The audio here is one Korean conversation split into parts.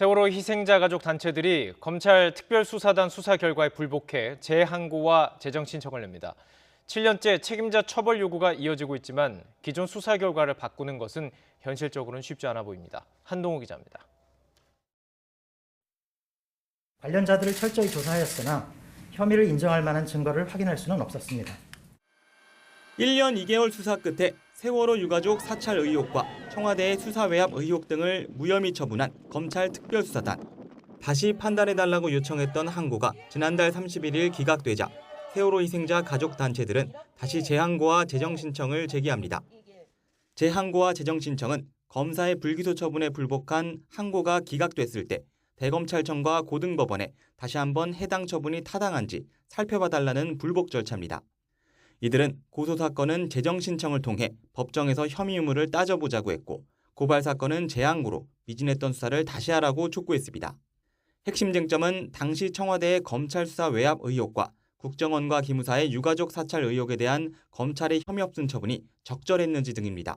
세월호 희생자 가족 단체들이 검찰 특별수사단 수사 결과에 불복해 재항고와 재정 신청을 냅니다. 7년째 책임자 처벌 요구가 이어지고 있지만 기존 수사 결과를 바꾸는 것은 현실적으로는 쉽지 않아 보입니다. 한동호 기자입니다. 관련자들을 철저히 조사하였으나 혐의를 인정할 만한 증거를 확인할 수는 없었습니다. 1년 2개월 수사 끝에 세월호 유가족 사찰 의혹과 청와대의 수사 외압 의혹 등을 무혐의 처분한 검찰 특별수사단. 다시 판단해달라고 요청했던 항고가 지난달 31일 기각되자 세월호 희생자 가족 단체들은 다시 재항고와 재정 신청을 제기합니다. 재항고와 재정 신청은 검사의 불기소 처분에 불복한 항고가 기각됐을 때 대검찰청과 고등법원에 다시 한번 해당 처분이 타당한지 살펴봐달라는 불복 절차입니다. 이들은 고소사건은 재정 신청을 통해 법정에서 혐의 의무를 따져보자고 했고 고발 사건은 재항고로 미진했던 수사를 다시 하라고 촉구했습니다. 핵심 쟁점은 당시 청와대의 검찰 수사 외압 의혹과 국정원과 기무사의 유가족 사찰 의혹에 대한 검찰의 혐의 없음 처분이 적절했는지 등입니다.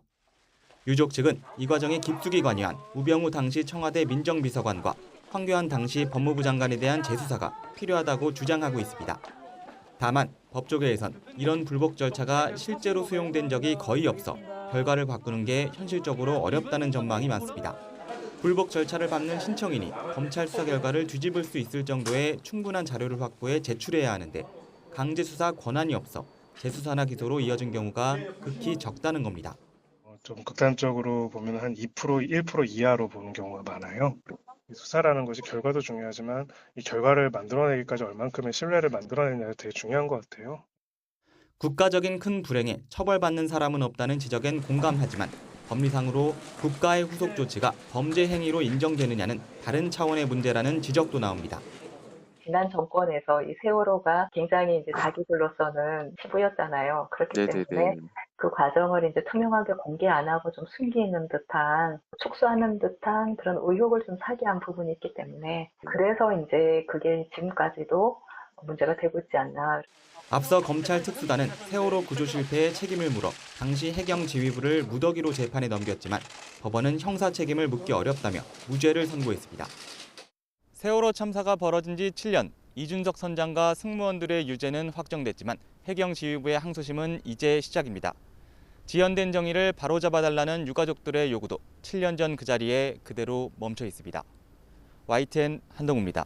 유족 측은 이 과정에 깊숙이 관여한 우병우 당시 청와대 민정비서관과 황교안 당시 법무부 장관에 대한 재수사가 필요하다고 주장하고 있습니다. 다만 법조계에선 이런 불복 절차가 실제로 수용된 적이 거의 없어 결과를 바꾸는 게 현실적으로 어렵다는 전망이 많습니다. 불복 절차를 밟는 신청인이 검찰 수사 결과를 뒤집을 수 있을 정도의 충분한 자료를 확보해 제출해야 하는데 강제 수사 권한이 없어 재수사나 기소로 이어진 경우가 극히 적다는 겁니다. 좀 극단적으로 보면 한 2%, 1% 이하로 보는 경우가 많아요. 수사라는 것이 결과도 중요하지만 이 결과를 만들어내기까지 얼만큼의 신뢰를 만들어내냐가 되게 중요한 것 같아요. 국가적인 큰 불행에 처벌받는 사람은 없다는 지적엔 공감하지만 법리상으로 국가의 후속 조치가 범죄 행위로 인정되느냐는 다른 차원의 문제라는 지적도 나옵니다. 지난 정권에서 이 세월호가 굉장히 이제 자기들로서는 치부였잖아요. 그렇기 때문에 그 과정을 이제 투명하게 공개 안 하고 좀 숨기는 듯한, 축소하는 듯한 그런 의혹을 좀 사기한 부분이 있기 때문에 그래서 이제 그게 지금까지도 문제가 되고 있지 않나. 앞서 검찰 특수단은 세월호 구조 실패에 책임을 물어 당시 해경 지휘부를 무더기로 재판에 넘겼지만 법원은 형사 책임을 묻기 어렵다며 무죄를 선고했습니다. 세월호 참사가 벌어진 지 7년, 이준석 선장과 승무원들의 유죄는 확정됐지만 해경 지휘부의 항소심은 이제 시작입니다. 지연된 정의를 바로잡아달라는 유가족들의 요구도 7년 전 그 자리에 그대로 멈춰 있습니다. YTN 한동우입니다.